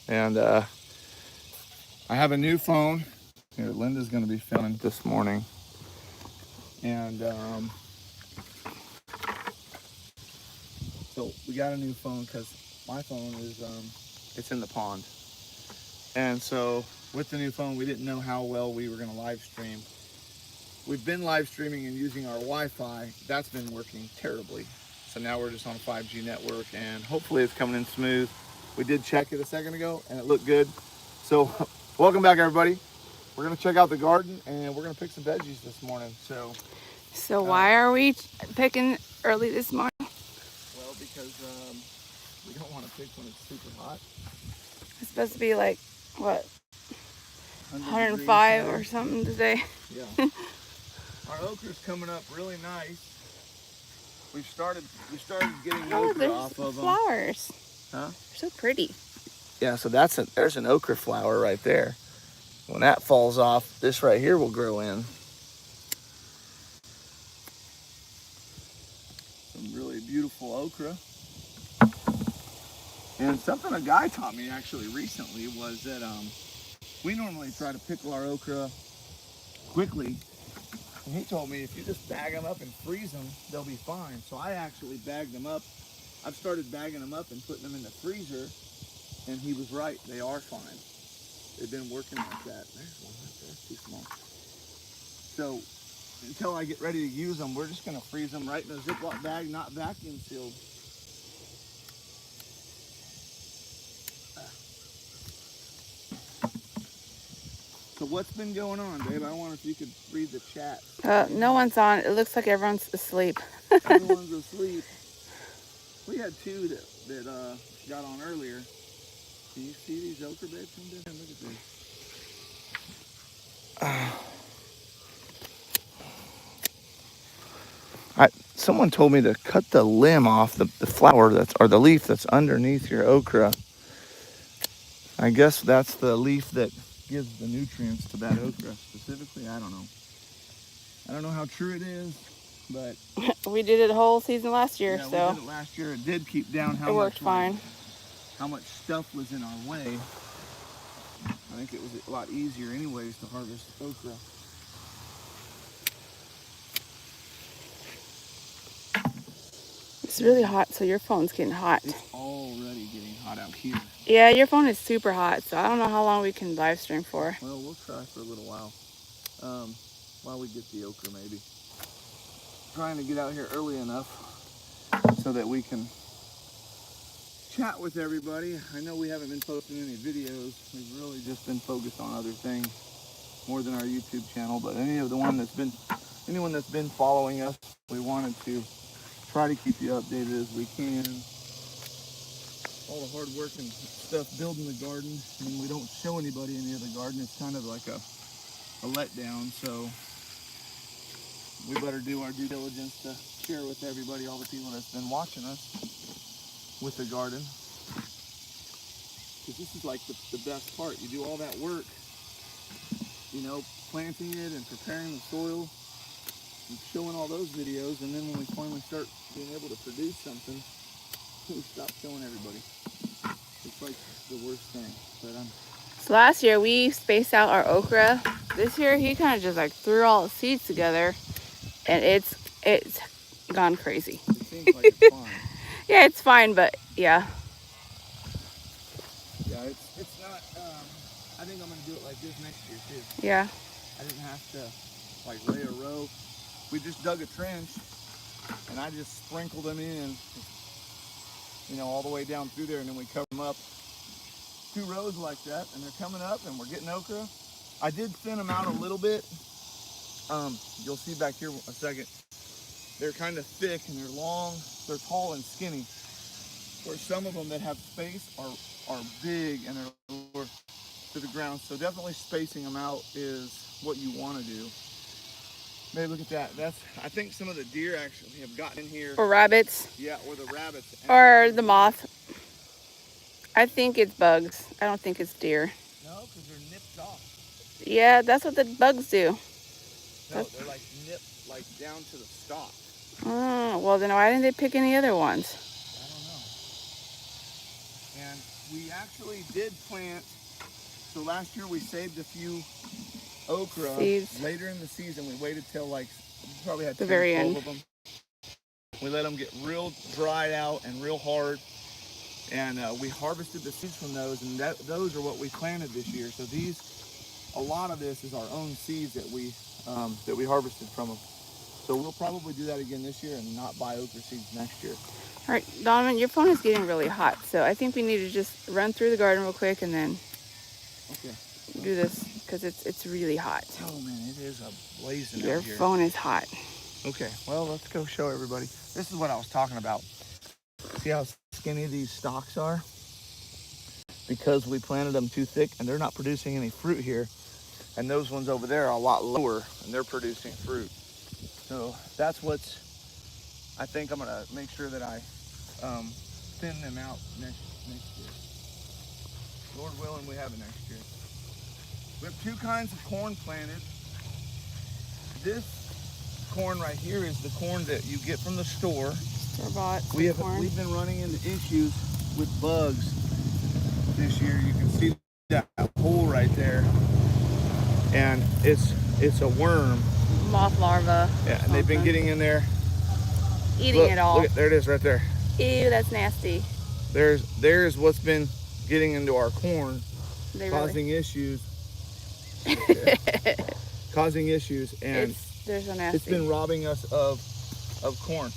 And I have a new phone. Here, Linda's going to be filming this morning. And so we got a new phone because my phone is, it's in the pond. And so with the new phone, we didn't know how well we were going to live stream. We've been live streaming and using our Wi-Fi. That's been working terribly. So now we're just on a 5G network and hopefully it's coming in smooth. We did check it a second ago and it looked good. So welcome back, everybody. We're gonna check out the garden and we're gonna pick some veggies this morning. So why are we picking early this morning? Well, because we don't want to pick when it's super hot. It's supposed to be like, what, 105 or something today? Yeah. Our okra's coming up really nice. We started getting okra off of them. Flowers. Huh? They're so pretty. Yeah, so there's an okra flower right there. When that falls off, this right here will grow in. Some really beautiful okra. And something a guy taught me actually recently was that we normally try to pickle our okra quickly. And he told me if you just bag them up and freeze them, they'll be fine. So I actually bagged them up. I've started bagging them up and putting them in the freezer. And he was right, they are fine. They've been working like that. There's one right there, too small. So until I get ready to use them, we're just gonna freeze them right in a Ziploc bag, not vacuum sealed. So what's been going on, Dave? I wonder if you could read the chat. No one's on. It looks like everyone's asleep. Everyone's asleep. We had two that got on earlier. Can you see these okra beds from there? Look at this. Someone told me to cut the limb off the flower or the leaf that's underneath your okra. I guess that's the leaf that gives the nutrients to that okra specifically. I don't know. I don't know how true it is, but we did it the whole season last year, yeah, so we did it last year. It did keep down how it worked fine. How much stuff was in our way. I think it was a lot easier anyways to harvest okra. It's really hot, so your phone's getting hot. It's already getting hot out here. Yeah, your phone is super hot, so I don't know how long we can live stream for. Well, we'll try for a little while. While we get the okra, maybe. Trying to get out here early enough so that we can chat with everybody. I know we haven't been posting any videos. We've really just been focused on other things more than our YouTube channel. But anyone that's been following us, we wanted to try to keep you updated as we can. All the hard work and stuff building the garden. I mean, we don't show anybody any of the garden. It's kind of like a letdown. So we better do our due diligence to share with everybody, all the people that's been watching us with the garden. Because this is like the best part. You do all that work, you know, planting it and preparing the soil and showing all those videos, and then when we finally start being able to produce something, we stop showing everybody. It's like the worst thing. But So last year we spaced out our okra. This year he kind of just like threw all the seeds together, and it's gone crazy. It seems like it's fine. Yeah, it's fine, but yeah. Yeah, it's not. I think I'm gonna do it like this next year too. Yeah. I didn't have to like lay a row. We just dug a trench, and I just sprinkled them in, you know, all the way down through there, and then we cover them up. 2 rows like that, and they're coming up, and we're getting okra. I did thin them out a little bit. You'll see back here a second. They're kind of thick and they're long. They're tall and skinny. Where some of them that have space are big and they're lower to the ground. So definitely spacing them out is what you want to do. Maybe look at that. I think some of the deer actually have gotten in here. Or rabbits. Yeah, or the rabbits. Or the moth. I think it's bugs. I don't think it's deer. No, because they're nipped off. Yeah, that's what the bugs do. No, they're like nipped like down to the stalk. Oh, well then why didn't they pick any other ones? I don't know. And we actually did plant, so last year we saved a few okra. Seeds. Later in the season, we waited till like, we probably had The 10 very 12 end. of them. We let them get real dried out and real hard. And we harvested the seeds from those, and those are what we planted this year. So a lot of this is our own seeds that we harvested from them. So we'll probably do that again this year and not buy okra seeds next year. All right, Donovan, your phone is getting really hot, so I think we need to just run through the garden real quick and then do this because it's really hot. Oh man, it is blazing Your out here. phone is hot. Okay, well, let's go show everybody. This is what I was talking about. See how skinny these stalks are? Because we planted them too thick and they're not producing any fruit here. And those ones over there are a lot lower and they're producing fruit. So that's I think I'm gonna make sure that I thin them out next year. Lord willing, we have it next year. We have 2 kinds of corn planted. This corn right here is the corn that you get from the store. Store-bought corn. We've been running into issues with bugs this year. You can see that hole right there, and it's a worm. Moth larva. Yeah, and they've been getting in there, Eating it all. Look, there it is right there. Ew, that's nasty. There's what's been getting into our corn, causing issues. Causing issues, and they're so nasty. it's been robbing us of corn.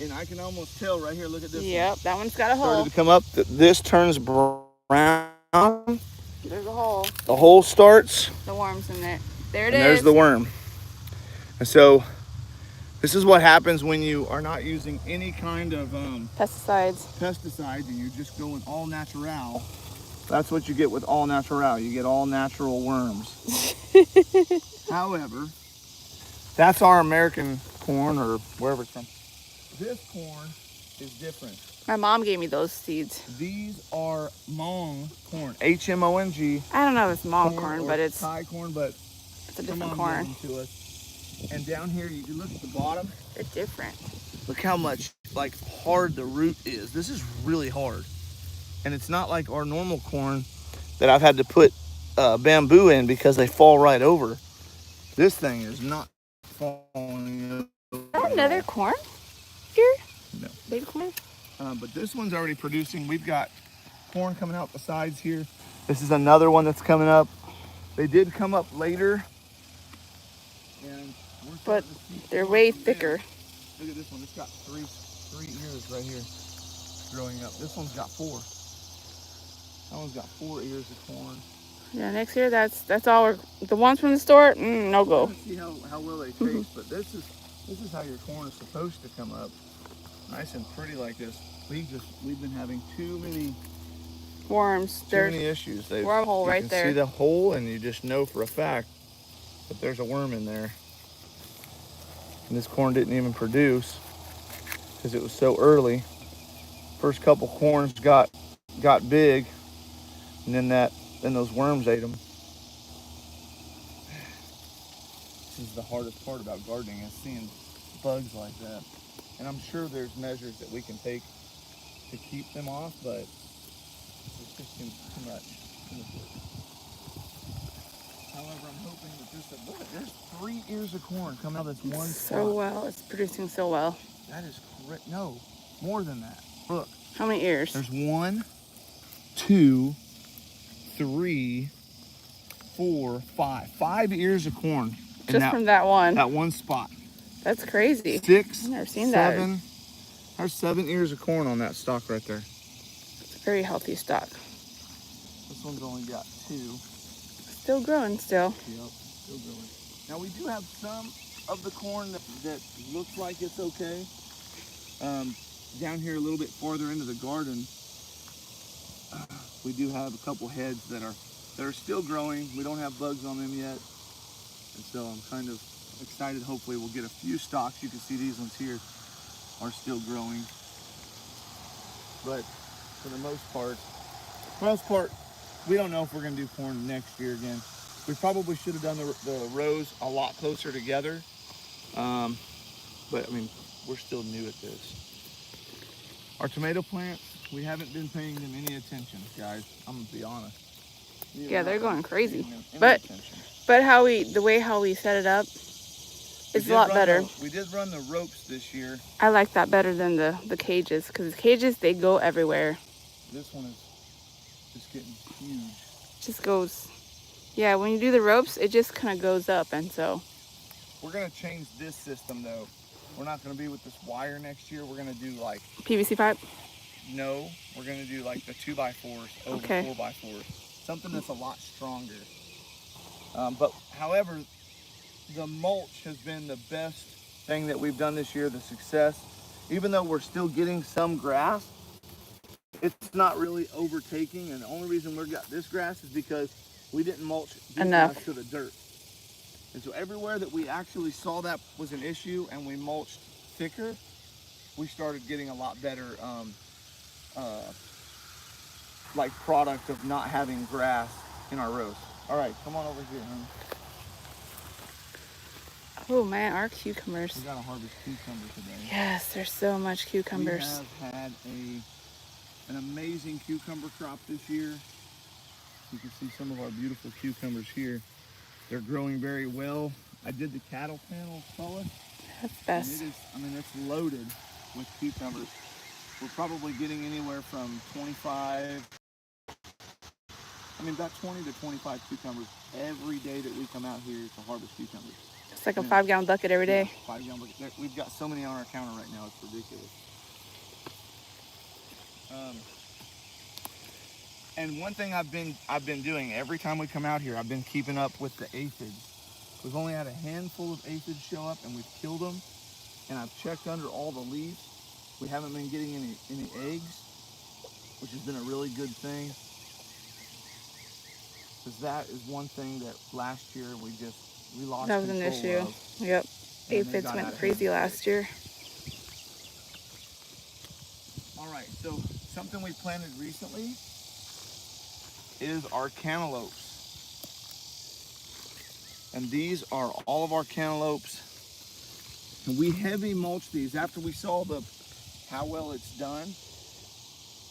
And I can almost tell right here, look at this. Yep, that one's got a hole. Started to come up. This turns brown. There's a hole. The hole starts. The worm's in it. There it is. And there's the worm. And so this is what happens when you are not using any kind of pesticides and you're just going all natural. That's what you get with all natural. You get all natural worms. However, that's our American corn or wherever it's from. This corn is different. My mom gave me those seeds. These are Hmong corn. H-M-O-N-G. I don't know if it's Hmong corn, but it's Thai corn, but it's a different corn. Gave them to us. And down here, you can look at the bottom. They're different. Look how much hard the root is. This is really hard. And it's not like our normal corn that I've had to put bamboo in because they fall right over. This thing is not falling over. Is that another corn here? No. Big corn? But this one's already producing. We've got corn coming out the sides here. This is another one that's coming up. They did come up later. And but they're way thicker. Look at this one. It's got three ears right here growing up. This one's got 4. That one's got 4 ears of corn. Yeah, next year that's all the ones from the store. No go. Let's see how well they taste. But this is how your corn is supposed to come up, nice and pretty like this. We've been having too many worms. Too many issues. Wormhole right there. You can see the hole, and you just know for a fact that there's a worm in there. And this corn didn't even produce because it was so early. First couple corns got big, and then those worms ate them. This is the hardest part about gardening, is seeing bugs like that. And I'm sure there's measures that we can take to keep them off, but it's just too much. However, I'm hoping that look, there's 3 ears of corn coming out of this one spot. So well, it's producing so well. That is correct. No, more than that. Look. How many ears? There's 1, 2, 3, 4, 5. 5 ears of corn. Just from that one. That one spot. That's crazy. 6, I've never seen 7. That. There's 7 ears of corn on that stalk right there. It's a very healthy stalk. This one's only got 2. Still growing still. Yep, still growing. Now we do have some of the corn that looks like it's okay. Down here a little bit farther into the garden, we do have a couple heads that are still growing. We don't have bugs on them yet. And so I'm kind of excited. Hopefully we'll get a few stalks. You can see these ones here are still growing. But for the most part, we don't know if we're gonna do corn next year again. We probably should have done the rows a lot closer together. But I mean, we're still new at this. Our tomato plants We haven't been paying them any attention, guys. I'm gonna be honest. Yeah, they're going crazy. But the way how we set it up, it's a lot better. We did run the ropes this year. I like that better than the cages, because the cages, they go everywhere. This one is just getting huge. Just goes, yeah, when you do the ropes, it just kind of goes up, and so. We're gonna change this system though. We're not gonna be with this wire next year. We're gonna do like PVC pipe? No, we're gonna do like the 2x4s over 4x4s. Something that's a lot stronger. But however, the mulch has been the best thing that we've done this year, the success. Even though we're still getting some grass, it's not really overtaking, and the only reason we got this grass is because we didn't mulch enough to the dirt. And so everywhere that we actually saw that was an issue and we mulched thicker, we started getting a lot better like product of not having grass in our rows. All right, come on over here, honey. Oh man, our cucumbers. We gotta harvest cucumbers today. Yes, there's so much cucumbers. We have had an amazing cucumber crop this year. You can see some of our beautiful cucumbers here. They're growing very well. I did the cattle panel trellis. That's best. It's loaded with cucumbers. We're probably getting anywhere from about 20 to 25 cucumbers every day that we come out here to harvest cucumbers. It's like a 5-gallon bucket every day. Yeah, 5-gallon bucket. We've got so many on our counter right now, it's ridiculous. And one thing I've been doing every time we come out here, I've been keeping up with the aphids. We've only had a handful of aphids show up, and we've killed them. And I've checked under all the leaves. We haven't been getting any eggs, which has been a really good thing. Because that is one thing that last year we lost. That was an issue. Yep. Aphids went crazy last year. All right, so something we planted recently is our cantaloupes. And these are all of our cantaloupes. And we heavy mulched these. After we saw how well it's done,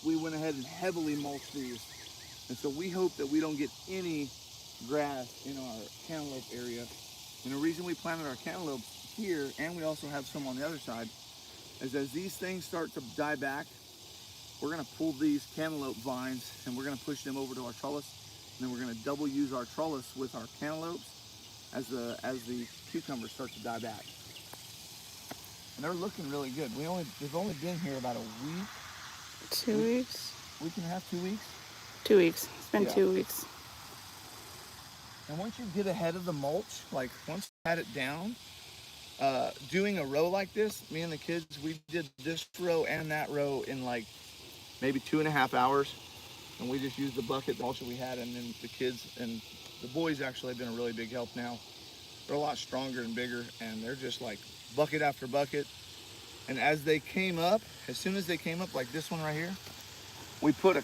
we went ahead and heavily mulched these. And so we hope that we don't get any grass in our cantaloupe area. And the reason we planted our cantaloupes here, and we also have some on the other side, is as these things start to die back, we're gonna pull these cantaloupe vines and we're gonna push them over to our trellis. And then we're gonna double use our trellis with our cantaloupes as the cucumbers start to die back. And they're looking really good. They've only been here about a week. 2 weeks? Week and a half, 2 weeks? 2 weeks. It's been 2 weeks. And once you get ahead of the mulch, like once you had it down, doing a row like this, me and the kids, we did this row and that row in like maybe 2.5 hours. And we just used the bucket mulch that we had, and then the kids and the boys actually have been a really big help now. They're a lot stronger and bigger, and they're just like bucket after bucket. And as soon as they came up, like this one right here, we put a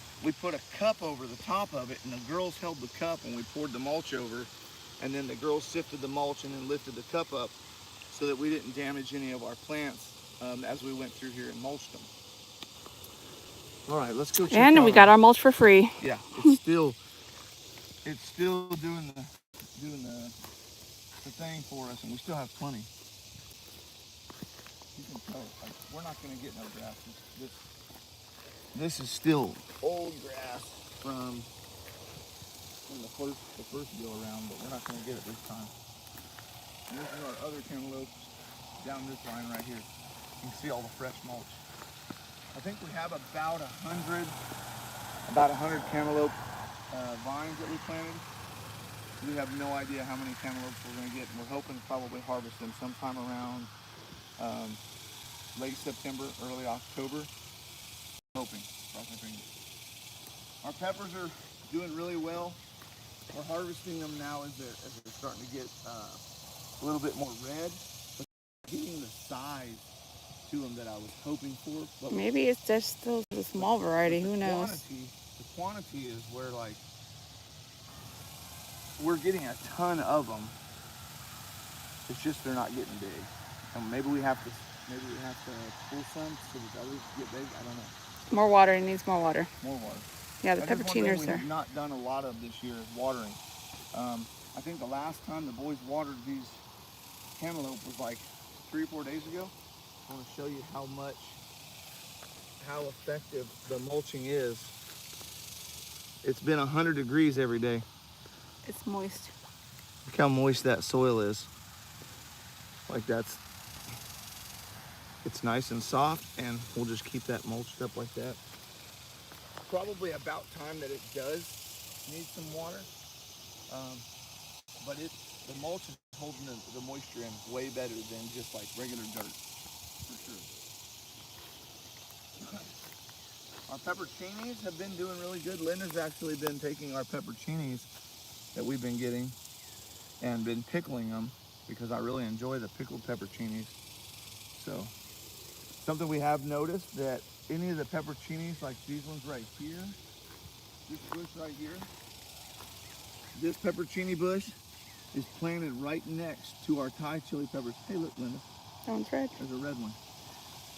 cup over the top of it, and the girls held the cup and we poured the mulch over, and then the girls sifted the mulch and then lifted the cup up so that we didn't damage any of our plants as we went through here and mulched them. All right, let's go check out. And we got our mulch for free. Yeah, it's still doing the thing for us, and we still have plenty. You can tell, like, we're not gonna get no grass. This is still old grass from the first go around, but we're not gonna get it this time. And this is our other cantaloupes down this line right here. You can see all the fresh mulch. I think we have about 100 cantaloupe vines that we planted. We have no idea how many cantaloupes we're going to get, and we're hoping to probably harvest them sometime around late September, early October. Hoping. Cross my fingers. Our peppers are doing really well. We're harvesting them now as they're starting to get a little bit more red, but getting the size to them that I was hoping for. But maybe it's just still the small variety. Who knows? The quantity is where, like, we're getting a ton of them. It's just they're not getting big. And maybe we have to pull some so that others get big. I don't know. More water. It needs more water. More water. Yeah, the That is one thing pepperoncinos we are. have not done a lot of this year is watering. I think the last time the boys watered these cantaloupe was like 3 or 4 days ago. I want to show you how effective the mulching is. It's been 100 degrees every day. It's moist. Look how moist that soil is. Like it's nice and soft, and we'll just keep that mulched up like that. Probably about time that it does need some water, but the mulch is holding the moisture in way better than just like regular dirt, for sure. Our pepperoncinis have been doing really good. Linda's actually been taking our pepperoncinis that we've been getting and been pickling them because I really enjoy the pickled pepperoncinis. So something we have noticed that any of the pepperoncinis, like these ones right here, this bush right here, this pepperoncini bush is planted right next to our Thai chili peppers. Hey, look, Linda. That one's red. There's a red one.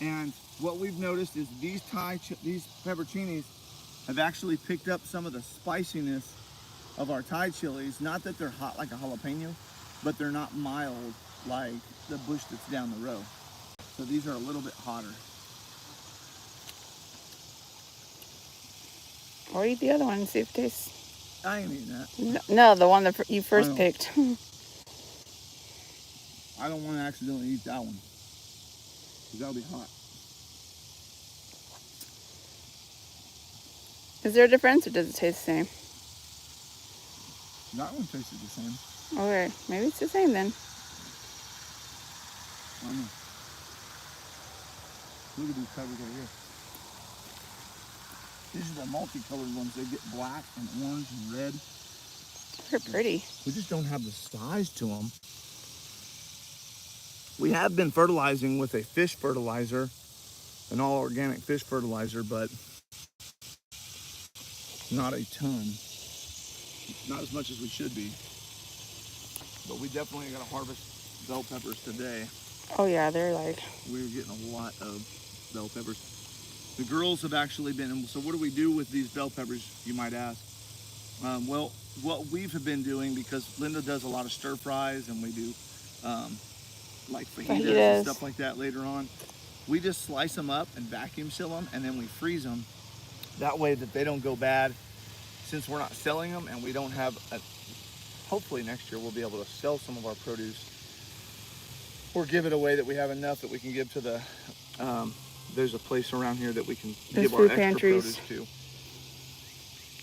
And what we've noticed is these pepperoncinis have actually picked up some of the spiciness of our Thai chilies. Not that they're hot like a jalapeno, but they're not mild like the bush that's down the row. So these are a little bit hotter. Or eat the other one and see if it tastes. I ain't eating that. No, the one that you first picked. I don't want to accidentally eat that one, because that'll be hot. Is there a difference, or does it taste the same? That one tasted the same. Okay, maybe it's the same then. I don't know. Look at these peppers over here. These are the multicolored ones. They get black and orange and red. They're pretty. We just don't have the size to them. We have been fertilizing with a fish fertilizer, an all organic fish fertilizer, but not a ton. Not as much as we should be. But we definitely got to harvest bell peppers today. Oh yeah, they're like... We're getting a lot of bell peppers. The girls have actually been, so what do we do with these bell peppers, you might ask? Well, what we've been doing, because Linda does a lot of stir fries and we do like fajitas and stuff like that later on, we just slice them up and vacuum seal them, and then we freeze them. That way that they don't go bad, since we're not selling them, and we don't have, hopefully next year we'll be able to sell some of our produce or give it away, that we have enough that we can give to the, there's a place around here that we can give our extra produce to.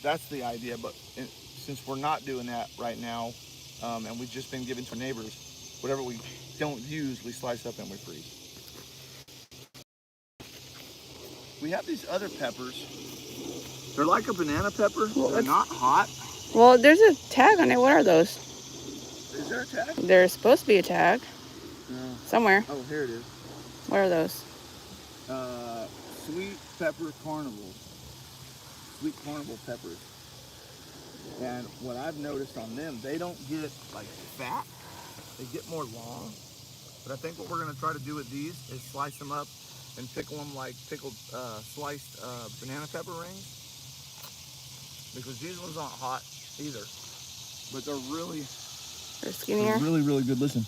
That's the idea, but since we're not doing that right now, and we've just been giving to neighbors, whatever we don't use, we slice up and we freeze. We have these other peppers. They're like a banana pepper. Well, they're not hot. Well, there's a tag on it. What are those? Is there a tag? There's supposed to be a tag. No. Somewhere. Oh, here it is. What are those? Sweet pepper carnival. Sweet carnival peppers. And what I've noticed on them, they don't get like fat. They get more long. But I think what we're going to try to do with these is slice them up and pickle them like pickled sliced banana pepper rings. Because these ones aren't hot either. But they're really... They're skinnier? They're really, really good. Listen.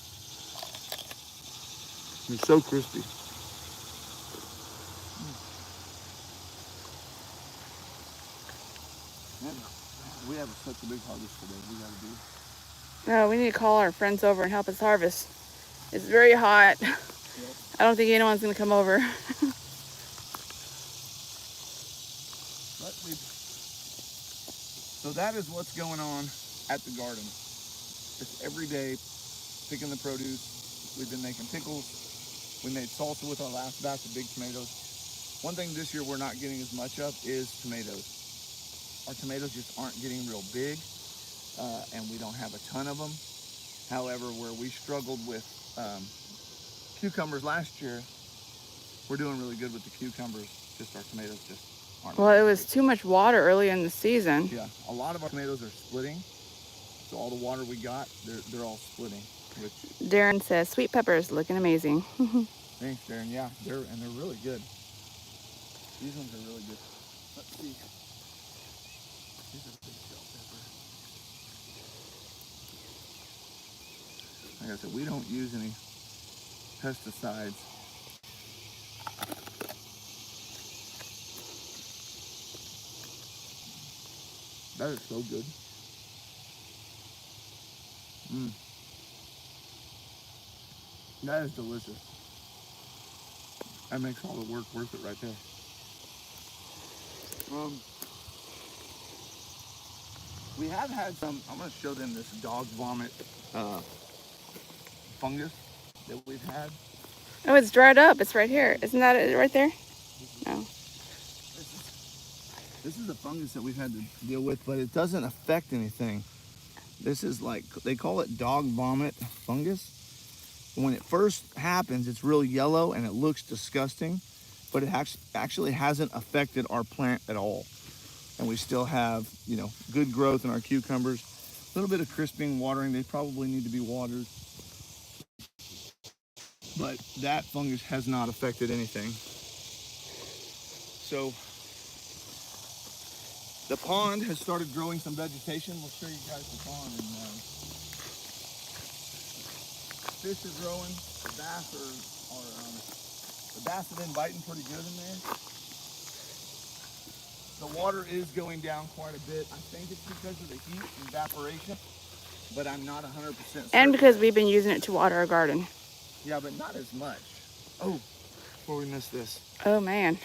They're so crispy. Man, we have such a big harvest today. We got to do. No, we need to call our friends over and help us harvest. It's very hot. Yep. I don't think anyone's going to come over. So that is what's going on at the garden. It's every day picking the produce. We've been making pickles. We made salsa with our last batch of big tomatoes. One thing this year we're not getting as much of is tomatoes. Our tomatoes just aren't getting real big, and we don't have a ton of them. However, where we struggled with cucumbers last year, we're doing really good with the cucumbers. Just our tomatoes just aren't. Well, it was too much water early in the season. Yeah, a lot of our tomatoes are splitting. So all the water we got, they're all splitting. Which Darren says sweet peppers looking amazing. Thanks, Darren. Yeah, they're really good. These ones are really good. Let's see. These are big bell pepper. Like I said, we don't use any pesticides. That is so good. That is delicious. That makes all the work worth it right there. We have had some, I'm going to show them this dog vomit fungus that we've had. Oh, it's dried up. It's right here. Isn't that it right there? No. This is a fungus that we've had to deal with, but it doesn't affect anything. This is like, they call it dog vomit fungus. When it first happens, it's real yellow and it looks disgusting, but it actually hasn't affected our plant at all. And we still have, you know, good growth in our cucumbers. A little bit of crisping, watering. They probably need to be watered. But that fungus has not affected anything. So the pond has started growing some vegetation. We'll show you guys the pond. And fish are growing. The bass have been biting pretty good in there. The water is going down quite a bit. I think it's because of the heat and evaporation, but I'm not 100% certain. And because we've been using it to water our garden. Yeah, but not as much. Oh, before we miss this. Oh, man.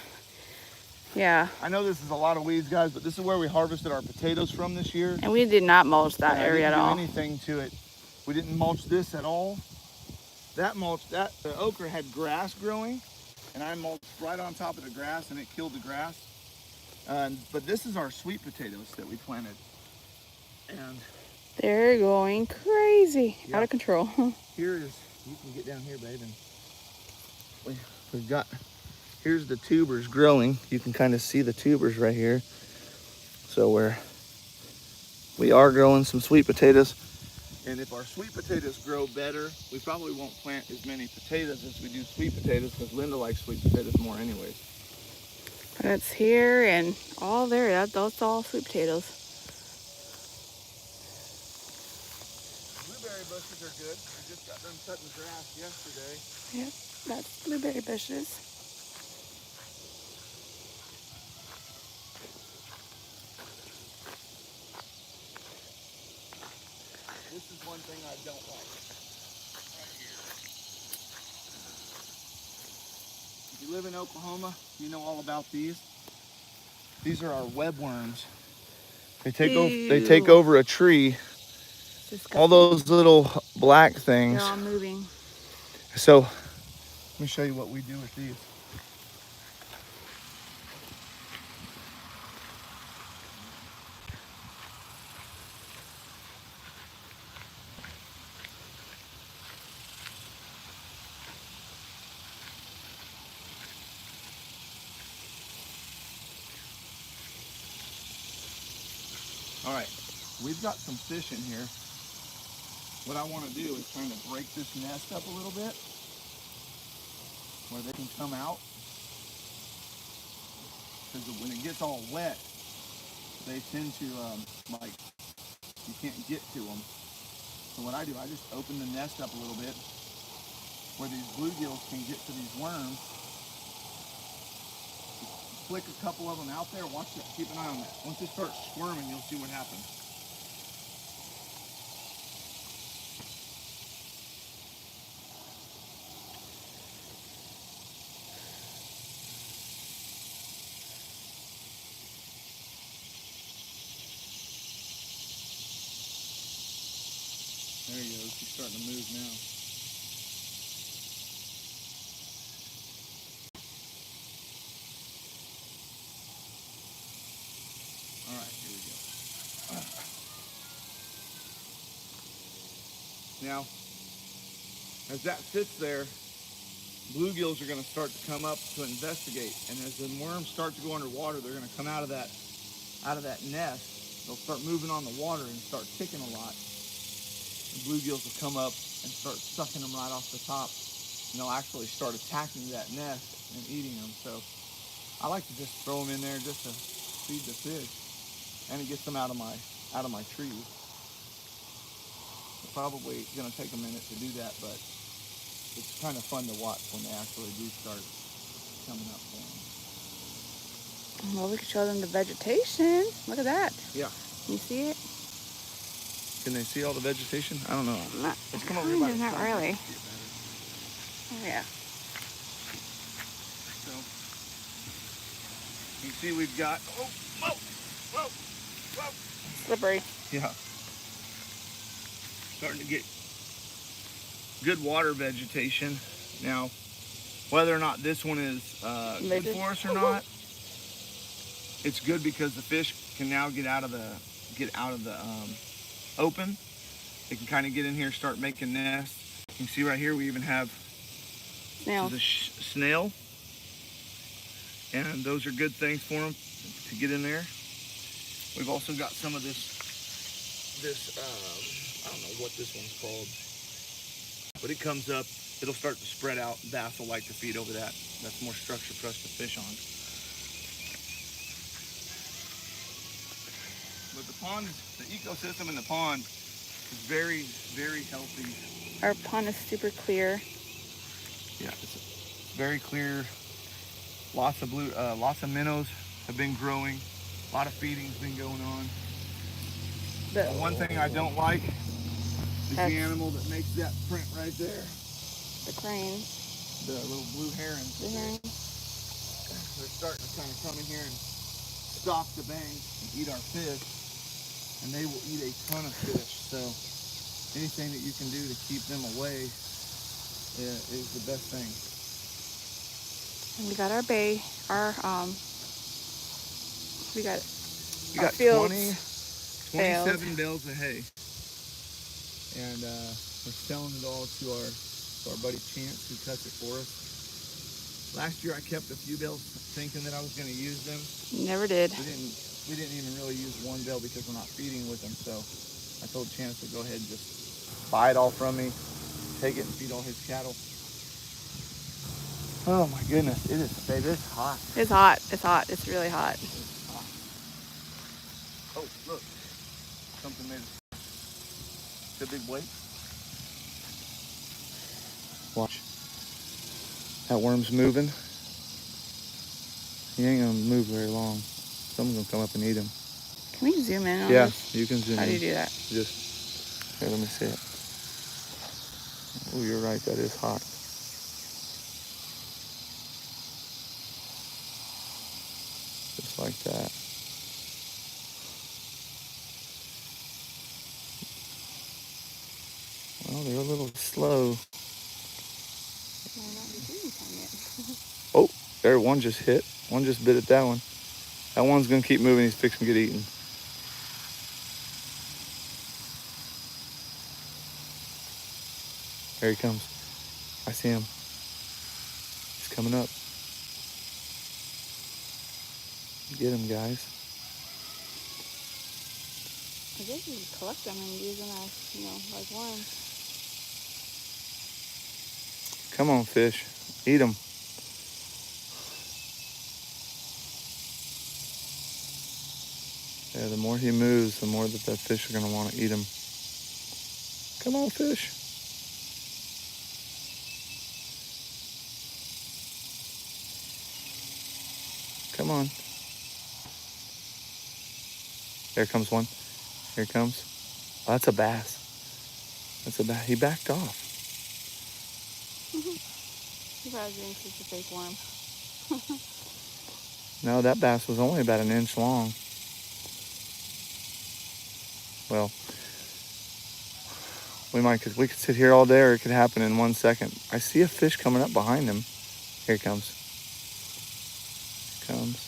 Yeah. I know this is a lot of weeds, guys, but this is where we harvested our potatoes from this year. And we did not mulch that area at all. We didn't do anything to it. We didn't mulch this at all. The okra had grass growing, and I mulched right on top of the grass, and it killed the grass. But this is our sweet potatoes that we planted. And they're going crazy. Yeah. Out of control. Here is, you can get down here, babe, and we've got, here's the tubers growing. You can kind of see the tubers right here. So we are growing some sweet potatoes. And if our sweet potatoes grow better, we probably won't plant as many potatoes as we do sweet potatoes, because Linda likes sweet potatoes more anyways. That's here and all there. That's all sweet potatoes. Blueberry bushes are good. We just got them cutting grass yesterday. Yep, that's blueberry bushes. This is one thing I don't like. Right here. If you live in Oklahoma, you know all about these. These are our webworms. They take over a tree. All those little black things. They're all moving. So let me show you what we do with these. All right, we've got some fish in here. What I want to do is kind of break this nest up a little bit where they can come out. Because when it gets all wet, they tend to, like, you can't get to them. So what I do, I just open the nest up a little bit where these bluegills can get to these worms. Flick a couple of them out there. Watch that. Keep an eye on that. Once they start squirming, you'll see what happens. There he goes. He's starting to move now. All right, here we go. Now, as that sits there, bluegills are going to start to come up to investigate. And as the worms start to go underwater, they're going to come out of that nest. They'll start moving on the water and start kicking a lot. The bluegills will come up and start sucking them right off the top. And they'll actually start attacking that nest and eating them. So I like to just throw them in there just to feed the fish, and it gets them out of my trees. It's probably gonna take a minute to do that, but it's kind of fun to watch when they actually do start coming up for them. Well, we could show them the vegetation. Look at that. Yeah. You see it? Can they see all the vegetation? I don't know. Not, Let's come over here by the not sun. really. Oh, yeah. So, you see we've got, oh, whoa, whoa, whoa. Slippery. Yeah. Starting to get good water vegetation. Now, whether or not this one is good for us or not, it's good because the fish can now get out of the open. They can kind of get in here, start making nests. You can see right here we even have the snail, and those are good things for them to get in there. We've also got some of this I don't know what this one's called, but it comes up, it'll start to spread out. Bass will like to feed over that. That's more structure for us to fish on. But the pond, the ecosystem in the pond is very, very healthy. Our pond is super clear. Yeah, it's very clear. Lots of minnows have been growing. A lot of feeding's been going on. The one thing I don't like is the animal that makes that print right there. The crane. The little blue herons. The herons. They're starting to kind of come in here and stalk the bank and eat our fish. And they will eat a ton of fish. So anything that you can do to keep them away is the best thing. And we got our bay, we got 27 bales of hay, and we're selling it all to our buddy Chance, who cuts it for us. Last year I kept a few bales thinking that I was going to use them. Never did. We didn't even really use one bale because we're not feeding with them. So I told Chance to go ahead and just buy it all from me, take it and feed all his cattle. Oh my goodness, it is, babe, it's hot. It's hot. It's hot. It's really hot. It's hot. Oh, look. Something made a big blade. Watch. That worm's moving. He ain't gonna move very long. Someone's gonna come up and eat him. Can we zoom in on this? Yeah, you can zoom in. How do you do that? Just, here, let me see it. Oh, you're right, that is hot. Just like that. Well, they're a little slow. Oh, there, one just hit. One just bit at that one. That one's gonna keep moving. He's fixing to get eaten. There he comes. I see him. He's coming up. Get him, guys. I guess you can collect them and use them as, like worms. Come on, fish. Eat them. Yeah, the more he moves, the more that fish are going to want to eat him. Come on, fish. Come on. There comes one. Here it comes. Oh, that's a bass. That's a bass. He backed off. He probably thinks it's a fake worm. No, that bass was only about an inch long. Well, we could sit here all day, or it could happen in 1 second. I see a fish coming up behind him. Here it comes. Here it comes.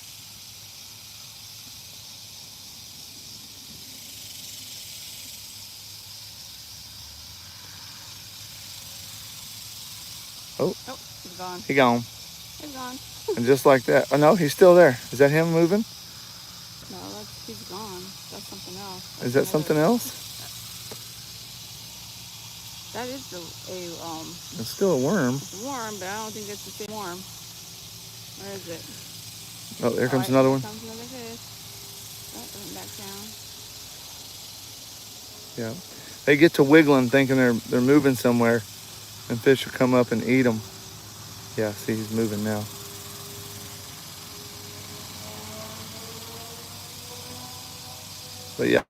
Oh, he's gone. He gone. He's gone. And just like that. Oh, no, he's still there. Is that him moving? No, he's gone. That's something else. Is that something else? That is It's still a worm. It's a worm, but I don't think it's the same worm. Where is it? Oh, there comes Alright, another here one. comes another fish. Oh, it went back down. Yeah. They get to wiggling thinking they're moving somewhere, and fish will come up and eat them. Yeah, see, he's moving now. But yeah.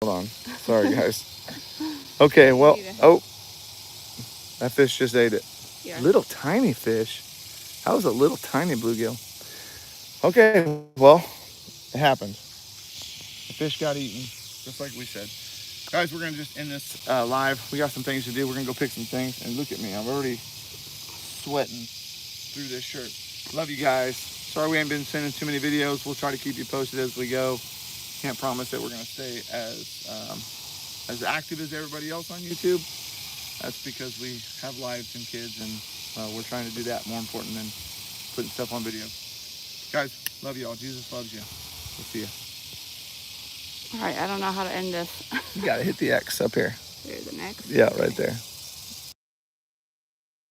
Hold on. Sorry, guys. Okay, well, oh, that fish just ate it. Yeah. Little tiny fish. How was a little tiny bluegill? Okay, well, it happened. The fish got eaten, just like we said. Guys, we're gonna just end this live. We got some things to do. We're gonna go pick some things. And look at me, I'm already sweating through this shirt. Love you guys. Sorry we ain't been sending too many videos. We'll try to keep you posted as we go. Can't promise that we're gonna stay as active as everybody else on YouTube. That's because we have lives and kids, and we're trying to do that more important than putting stuff on video. Guys, love you all. Jesus loves you. We'll see you. Alright, I don't know how to end this. You gotta hit the X up here. There's the next. Yeah, right there.